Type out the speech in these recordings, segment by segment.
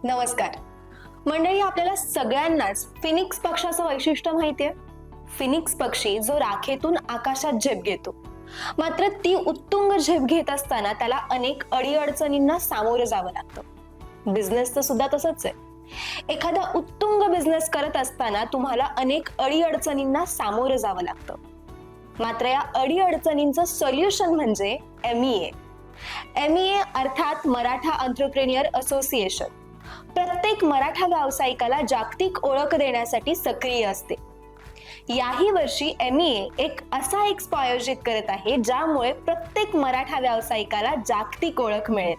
नमस्कार मंडळी, आपल्याला सगळ्यांनाच फिनिक्स पक्षाचं वैशिष्ट्य माहितीये. फिनिक्स पक्षी जो राखेतून आकाशात झेप घेतो, मात्र ती उत्तुंग झेप घेत असताना त्याला अनेक अडीअडचणींना सामोरं जावं लागतं. बिझनेसचं सुद्धा तसंच आहे. एखादा उत्तुंग बिझनेस करत असताना तुम्हाला अनेक अडीअडचणींना सामोरं जावं लागतं. मात्र या अडीअडचणींचं सोल्युशन म्हणजे MEA. MEA अर्थात मराठा एंटरप्रेन्युअर असोसिएशन प्रत्येक मराठा व्यावसायिकाला जागतिक ओळख देण्यासाठी सक्रिय असते. याही वर्षी MEA एक असा एक्स्पो आयोजित करत आहे ज्यामुळे प्रत्येक मराठा व्यावसायिकाला जागतिक ओळख मिळेल.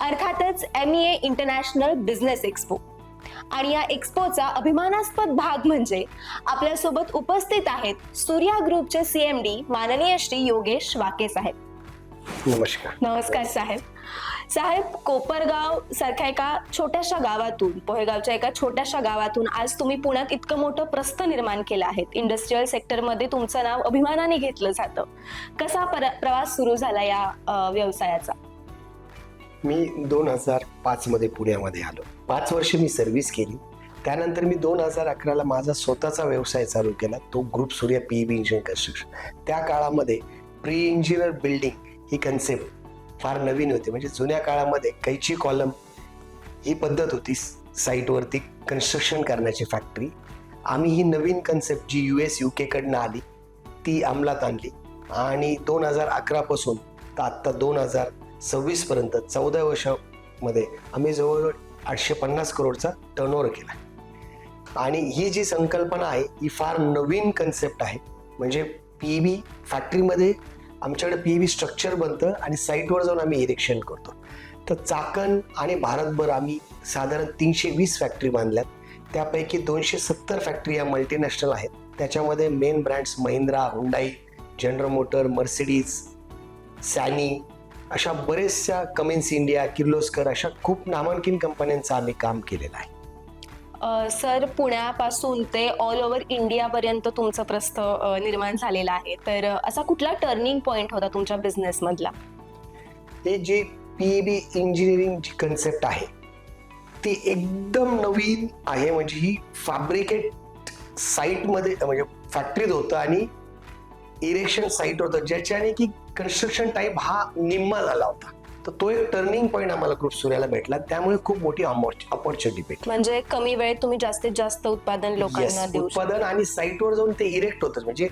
अर्थातच MEA इंटरनॅशनल बिझनेस एक्स्पो. आणि या एक्स्पोचा अभिमानास्पद भाग म्हणजे आपल्यासोबत उपस्थित आहेत सूर्या ग्रुपचे CMD माननीय श्री योगेश वाके साहेब. नमस्कार. नमस्कार साहेब. कोपरगाव सारख्या एका छोट्याशा गावातून, पोहेगावच्या एका छोट्याशा गावातून आज तुम्ही पुण्यात इतकं मोठं प्रस्थ निर्माण केलं आहे. इंडस्ट्रियल सेक्टरमध्ये तुमचं नाव अभिमानाने घेतलं जातं. कसा प्रवास सुरू झाला या व्यवसायाचा? मी 2005 मध्ये पुण्यामध्ये आलो. 5 वर्ष मी सर्व्हिस केली. त्यानंतर मी 2011ला माझा स्वतःचा व्यवसाय चालू केला, तो group Surya PEB engineering construction. त्या काळामध्ये प्री इंजिनियर बिल्डिंग ही कन्सेप्ट फार नवीन होती. म्हणजे जुन्या काळामध्ये कैची कॉलम ही पद्धत होती साईटवरती कन्स्ट्रक्शन करण्याची फॅक्टरी. आम्ही ही नवीन कन्सेप्ट जी US UK कडनं आली ती अंमलात आणली आणि 2011 पासून तर आत्ता 2026 पर्यंत 14 वर्षामध्ये आम्ही जवळजवळ 850 करोडचा टर्नओव्हर केला. आणि ही जी संकल्पना आहे ही फार नवीन कन्सेप्ट आहे. म्हणजे PEB फॅक्टरीमध्ये आमच्याकडे PEB स्ट्रक्चर बनतं आणि साईटवर जाऊन आम्ही इरेक्शन करतो. तर चाकण आणि भारतभर आम्ही साधारण 320 फॅक्टरी बांधल्यात. त्यापैकी 270 फॅक्टरी या मल्टीनॅशनल आहेत. त्याच्यामध्ये main brands Mahindra, Hyundai, General Motor, Mercedes, Sany अशा बरेचशा, कमिन्स इंडिया, किर्लोस्कर अशा खूप नामांकित कंपन्यांचं आम्ही काम केलेलं आहे. सर, पुण्यापासून ते ऑल ओव्हर इंडियापर्यंत तुमचं प्रस्थ निर्माण झालेलं आहे. तर असा कुठला टर्निंग पॉइंट होता तुमच्या बिझनेस मधला? हे जी PEB इंजिनिअरिंग जी कन्सेप्ट आहे ती एकदम नवीन आहे. म्हणजे ही फॅब्रिकेट साईटमध्ये म्हणजे फॅक्टरीत होतं आणि इरेक्शन साईट होतं, ज्याच्याने की कन्स्ट्रक्शन टाईप हा निम्मा झाला होता. तर तो एक टर्निंग पॉईंट आम्हाला ग्रुप सूर्याला भेटला. त्यामुळे खूप मोठी अपॉर्च्युनिटी भेटली. म्हणजे कमी वेळेत तुम्ही जास्तीत जास्त उत्पादन लोकांना देऊ शकता. उत्पादन आणि साईटवर जाऊन ते इरेक्ट होतं. म्हणजे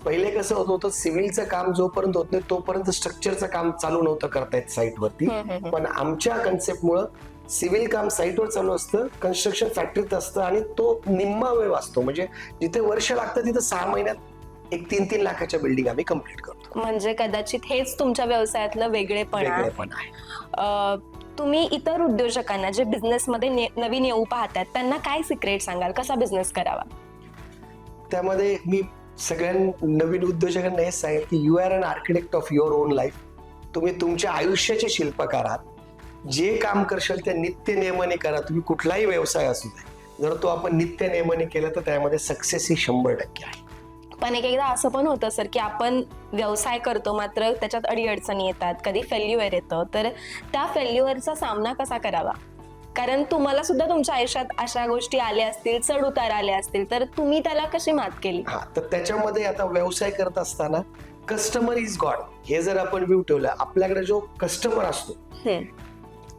पहिले कसं होत होतं, सिव्हिलचं काम जोपर्यंत होत नाही तोपर्यंत स्ट्रक्चरचं काम चालू नव्हतं करतायत साईटवरती. पण आमच्या कन्सेप्टमुळं सिव्हिल काम साईटवर चालू असतं, कन्स्ट्रक्शन फॅक्टरीत असतं आणि तो निम्मा वेळ वाचतो. म्हणजे जिथे वर्ष लागतं तिथे 6 महिन्यात एक 3-3 लाखाच्या बिल्डिंग आम्ही कम्प्लीट करतो. म्हणजे कदाचित हेच तुमच्या व्यवसायातलं वेगळेपण आहे. तुम्ही इतर उद्योजकांना जे बिझनेस मध्ये नवीन येऊ पाहतात त्यांना काय सिक्रेट सांगाल, कसा बिझनेस करावा? त्यामध्ये मी सगळ्या नवीन उद्योजकांना हेच सांगेल की you are an architect of your own life. तुम्ही तुमच्या आयुष्याचे शिल्पकार आहात. जे काम करशाल त्या नित्य नियमाने करा. तुम्ही कुठलाही व्यवसाय असू दे, जर तो आपण नित्य नियमाने केला तर त्यामध्ये सक्सेस ही 100% आहे. पण एकदा असं पण होतं सर की आपण व्यवसाय करतो मात्र त्याच्यात अडीअडचणी येतात, कधी फेल्युअर येतं. तर त्या फेल्युअरचा सामना कसा करावा? कारण तुम्हाला सुद्धा तुमच्या आयुष्यात अशा गोष्टी आल्या असतील, चढ उतार आले असतील, तर तुम्ही त्याला कशी मात केली? तर त्याच्यामध्ये आता व्यवसाय करत असताना कस्टमर इज गॉड हे जर आपण व्ह्यू ठेवलं, आपल्याकडे जो कस्टमर असतो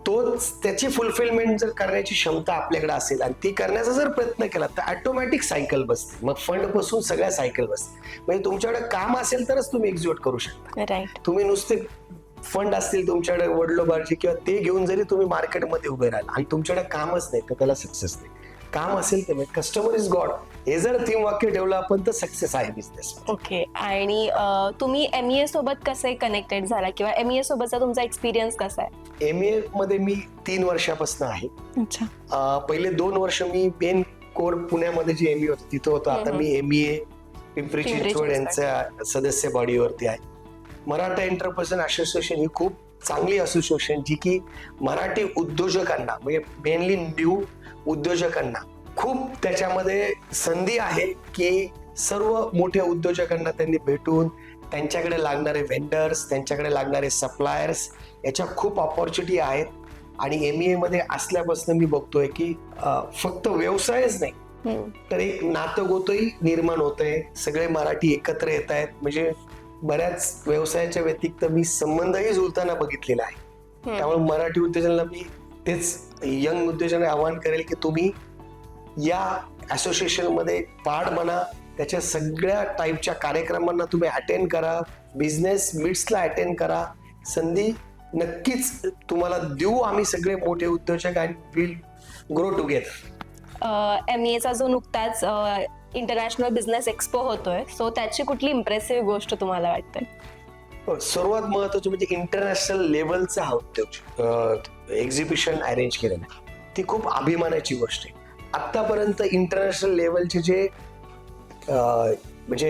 तोच त्याची फुलफिलमेंट जर करण्याची क्षमता आपल्याकडे असेल आणि ती करण्याचा जर प्रयत्न केला तर ऑटोमॅटिक सायकल बसते. मग फंड पासून सगळ्या सायकल बसते. म्हणजे तुमच्याकडे काम असेल तरच तुम्ही एक्झिक्यूट करू शकता. राईट. तुम्ही नुसते फंड असतील तुमच्याकडे वडिलोबारचे किंवा ते घेऊन जरी तुम्ही मार्केटमध्ये उभे राहिला आणि तुमच्याकडे कामच नाही तर त्याला सक्सेस नाही. काम असेल तर कस्टमर इज गॉड हे जर तीन वाक्य ठेवलं आपण तर सक्सेस आहे बिझनेस. ओके. आणि तुम्ही MEA सोबत कसे कनेक्टेड झाला किंवा MEA सोबतचा तुमचा एक्सपिरियन्स कसा आहे? MEA मध्ये मी 3 वर्षापासून आहे. पहिले 2 वर्ष मी मेन कोर पुण्यामध्ये जे MEA होतं तिथं होतं. आता मी MEA पिंपरी चिंचवड यांच्या सदस्य बॉडीवरती आहे. मराठा एंटरप्राइज असोसिएशन ही खूप चांगली असोसिएशन जी की मराठी उद्योजकांना म्हणजे मेनली न्यू उद्योजकांना खूप त्याच्यामध्ये संधी आहे की सर्व मोठ्या उद्योजकांना त्यांनी भेटून त्यांच्याकडे लागणारे वेंडर्स, त्यांच्याकडे लागणारे सप्लायर्स याच्या खूप ऑपॉर्च्युनिटी आहेत. आणि MEA मध्ये असल्यापासून मी बघतोय की फक्त व्यवसायच नाही तर एक नातं निर्माण होतंय, सगळे मराठी एकत्र येत आहेत. म्हणजे बऱ्याच व्यवसायाच्या व्यतिरिक्त मी संबंधही जुळताना बघितलेला आहे. त्यामुळे मराठी उद्योजकांना मी तेच यंग उद्योजकांना आवाहन करेल की तुम्ही या असोसिएशन मध्ये पार्ट बना, त्याच्या सगळ्या टाईपच्या कार्यक्रमांना तुम्ही अटेंड करा, बिझनेस मीट्सला अटेंड करा. संधी नक्कीच तुम्हाला देऊ आम्ही सगळे मोठे उद्योजक आणि विल ग्रो टुगेदर. MEAचा जो नुकताच इंटरनॅशनल बिझनेस एक्सपो होतोय, सो त्याची कुठली इम्प्रेसिव्ह गोष्ट तुम्हाला वाटते? सर्वात महत्वाचं म्हणजे इंटरनॅशनल लेवलचा हा उद्योग एक्झिबिशन अरेंज केलेलं आहे, ती खूप अभिमानाची गोष्ट आहे. आतापर्यंत इंटरनॅशनल लेवलचे जे म्हणजे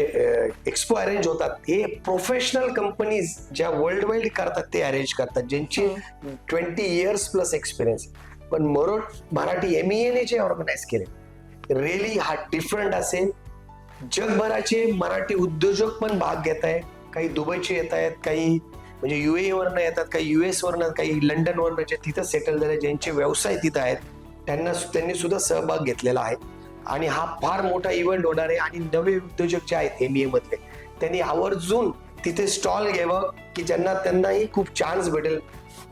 एक्सपो अरेंज होतात हे प्रोफेशनल कंपनीज ज्या वर्ल्ड वाईड करतात ते अरेंज करतात, ज्यांची 20 इयर्स प्लस एक्सपिरियन्स. पण मराठी MEAने जे ऑर्गनाईज केले रिअली हा डिफरंट असेल. जगभराचे मराठी उद्योजक पण भाग घेत आहेत, काही दुबईचे येत आहेत, काही म्हणजे UAE वरनं येतात, काही US वरनं, काही लंडन वरनं जे तिथं सेटल झाले, ज्यांचे व्यवसाय तिथं आहेत त्यांनी सुद्धा सहभाग घेतलेला आहे. आणि हा फार मोठा इव्हेंट होणार आहे. आणि नवे उद्योजक जे आहेत MEA मधले त्यांनी आवर्जून तिथे स्टॉल घ्यावं की त्यांनाही खूप चान्स भेटेल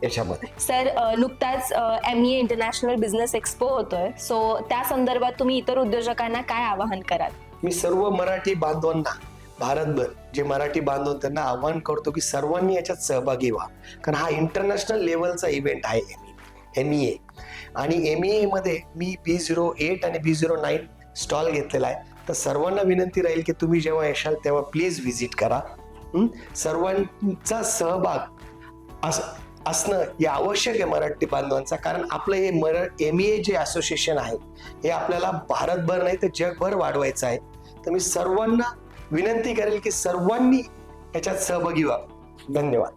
याच्यामध्ये. सर, नुकताच MEA इंटरनॅशनल बिझनेस एक्सपो होतोय, सो त्या संदर्भात तुम्ही इतर उद्योजकांना काय आवाहन कराल? मी सर्व मराठी बांधवांना भारतभर जे मराठी बांधव त्यांना आवाहन करतो की सर्वांनी याच्यात सहभागी व्हा, कारण हा इंटरनॅशनल लेवलचा इव्हेंट आहे MEA. आणि MEA मध्ये मी B08 आणि B09 स्टॉल घेतलेला आहे. तर सर्वांना विनंती राहील की तुम्ही जेव्हा येशाल तेव्हा प्लीज व्हिजिट करा. सर्वांचा सहभाग असणं हे आवश्यक आहे मराठी बांधवांचा, कारण आपलं हे MEA जे असोसिएशन आहे हे आपल्याला भारतभर नाही तर जगभर वाढवायचं आहे. तर मी सर्वांना विनंती करेल की सर्वांनी याच्यात सहभागी व्हा. धन्यवाद.